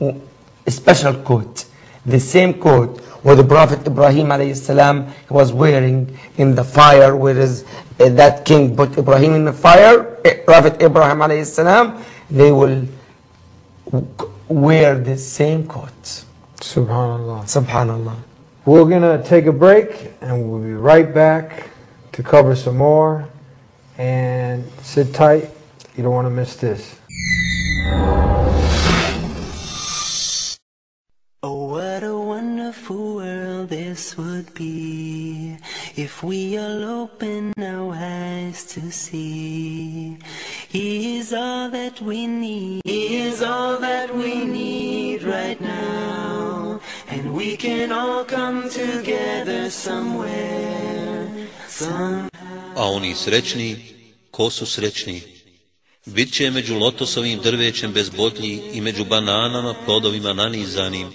a special coat, the same coat what the Prophet Ibrahim alayhi salam was wearing in the fire, whereas that king put Ibrahim in the fire, Prophet Ibrahim alayhi salam, they will wear the same coat. Subhanallah. Subhanallah. We're going to take a break and we'll be right back to cover some more. And sit tight, you don't want to miss this. Oh, what a wonderful world this would be if we all open our eyes to see. He is all that we need. He is all that we need right now. And we can all come together somewhere, somehow. A oni srećni, ko su srećni? Bit će među lotosovim drvećem bez botlji i među bananama plodovima nanizanim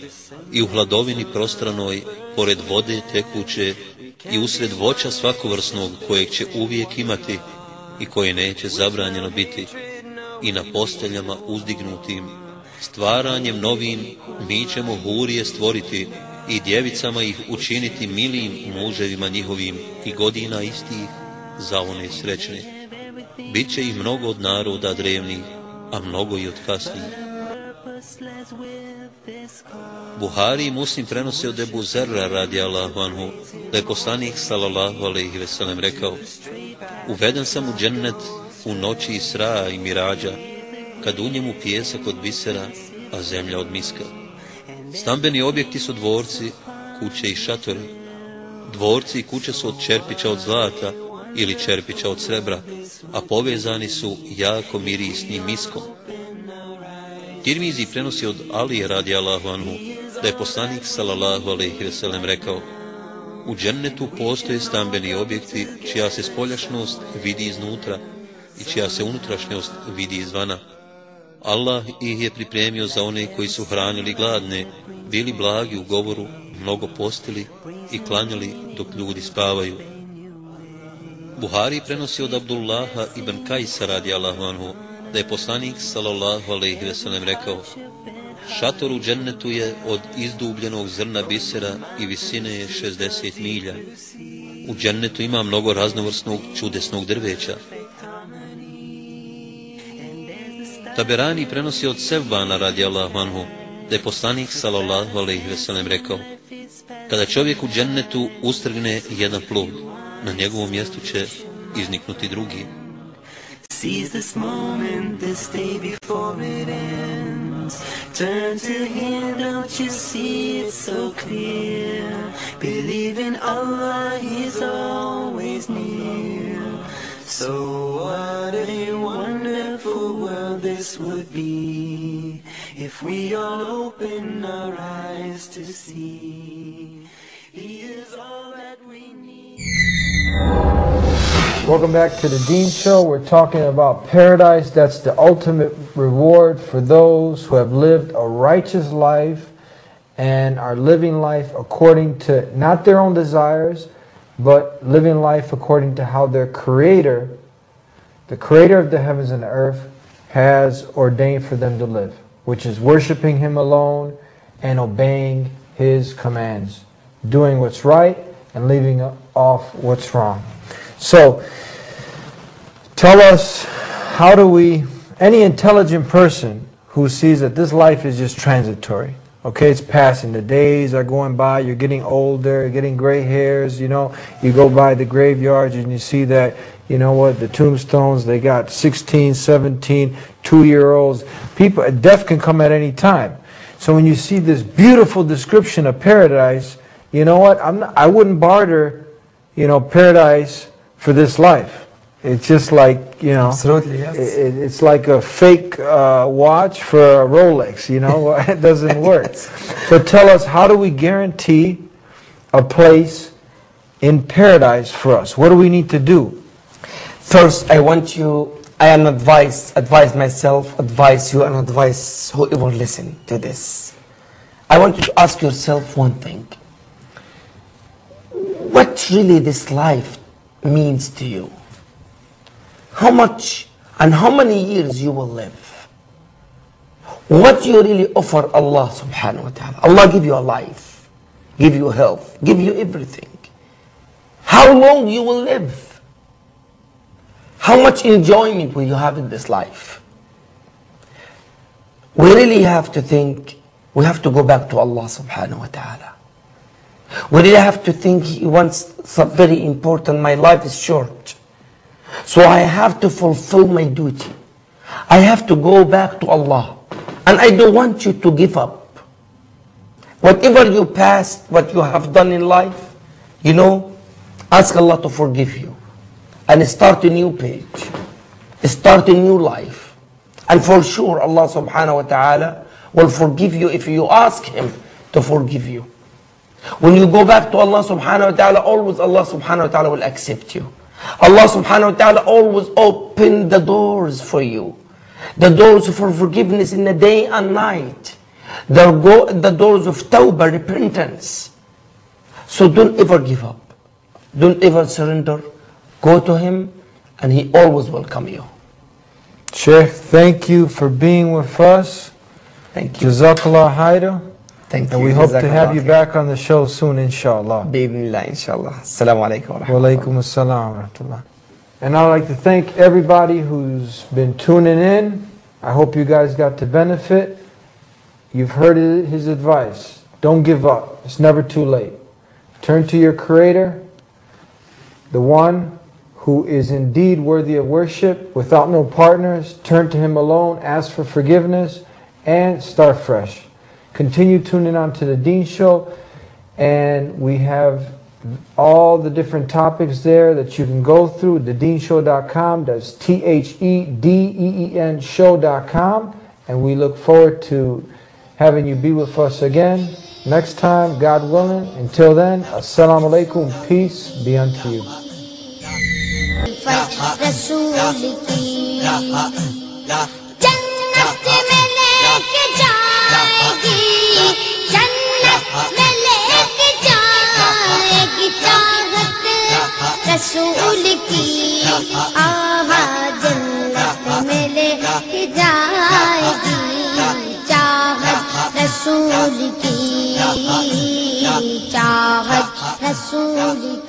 i u hladovini prostranoj, pored vode tekuće i usred voća svakovrsnog kojeg će uvijek imati i koje neće zabranjeno biti i na posteljama uzdignutim. Stvaranjem novim mi ćemo hurije stvoriti i djevicama ih učiniti milim muževima njihovim i godina istih za one srećne. Biće ih mnogo od naroda drevnih, a mnogo i od kasnijih. Buhari i Muslim prenose od Ebu Zerra radijallahu anhu da je poslanik sallallahu alejhi ve sellem rekao: uveden sam u džennet u noći Israa i Mirađa, kad u njemu pijesak od bisera, a zemlja od miska. Stambeni objekti su dvorci, kuće i šatori. Dvorci i kuće su od čerpića od zlata ili čerpića od srebra, a povezani su jako mirisnim miskom. Tirmizi prenosi od Alije radijallahu anhu da je poslanik sallallahu alejhi ve sellem rekao: u džennetu postoje stambeni objekti čija se spoljašnost vidi iznutra i čija se unutrašnjost vidi izvana. Allah ih je pripremio za one koji su hranili gladne, bili blagi u govoru, mnogo postili i klanjali dok ljudi spavaju. Buhari prenosi od Abdullaha ibn Kajsa radijallahu anhu da je poslanik sallallahu alejhi ve sellem rekao: šator u džennetu je od izdubljenog zrna bisera i visine je 60 milja. U džennetu ima mnogo raznovrsnog čudesnog drveća. Taberani prenosi od Sevbana radijallahu anhu da je poslanik sallallahu alejhi ve sellem rekao: kada čovjek u džennetu ustrgne jedan plod, na njegovom mjestu će izniknuti drugi. Seize this moment, this day before it ends. Turn to Him, don't you see it's so clear? Believe in Allah, He's always near. So what a wonderful world this would be if we all open our eyes to see. He is all that we need. Welcome back to the Deen Show. We're talking about paradise. That's the ultimate reward for those who have lived a righteous life and are living life according to not their own desires, but living life according to how their Creator, the Creator of the heavens and the earth, has ordained for them to live, which is worshiping Him alone and obeying His commands, doing what's right and leaving off what's wrong. So, tell us, how do we, any intelligent person who sees that this life is just transitory, okay, it's passing, the days are going by, you're getting older, you're getting gray hairs, you know, you go by the graveyards and you see that, you know what, the tombstones, they got 16, 17, 2-year-olds, people, death can come at any time. So when you see this beautiful description of paradise, you know what, I wouldn't barter, you know, paradise for this life. It's just like, you know, absolutely, yes. It's like a fake watch for a Rolex, you know, it doesn't work. Yes. So tell us, how do we guarantee a place in paradise for us? What do we need to do? First, I want you, I am advise myself, advise you, and advise whoever listen to this. I want you to ask yourself one thing. What really this life means to you? How much and how many years you will live? what you really offer Allah subhanahu wa ta'ala. Allah give you a life, give you health, give you everything. How long you will live? How much enjoyment will you have in this life? We really have to think, we have to go back to Allah subhanahu wa ta'ala. We really have to think, He wants something very important. My life is short. So I have to fulfill my duty. I have to go back to Allah. And I don't want you to give up. Whatever you passed, what you have done in life, you know, ask Allah to forgive you. And start a new page. Start a new life. And for sure, Allah subhanahu wa ta'ala will forgive you if you ask Him to forgive you. When you go back to Allah subhanahu wa ta'ala, always Allah subhanahu wa ta'ala will accept you. Allah subhanahu wa ta'ala always open the doors for you. The doors for forgiveness in the day and night. The doors of tawbah, repentance. So don't ever give up. Don't ever surrender. Go to Him and He always welcome you. Sheikh, thank you for being with us. Thank you. Jazakallah khairan. Thank you. And we hope to have you back on the show soon, inshallah. Bi-idhnillah, inshallah. Assalamu alaikum wa Wa alaikum assalam wa rahmatullah. And I'd like to thank everybody who's been tuning in. I hope you guys got to benefit. You've heard his advice. Don't give up. It's never too late. Turn to your Creator, the one who is indeed worthy of worship, without no partners. Turn to Him alone, ask for forgiveness, and start fresh. Continue tuning on to the Deen Show, and we have all the different topics there that you can go through. thedeenshow.com. That's THEDEEN show.com, and we look forward to having you be with us again next time, God willing. Until then, assalamu alaikum, peace be unto you. रसूल की आवाज़ जन्नत में लेके जाएगी चाहत रसूल की चाहत रसूल की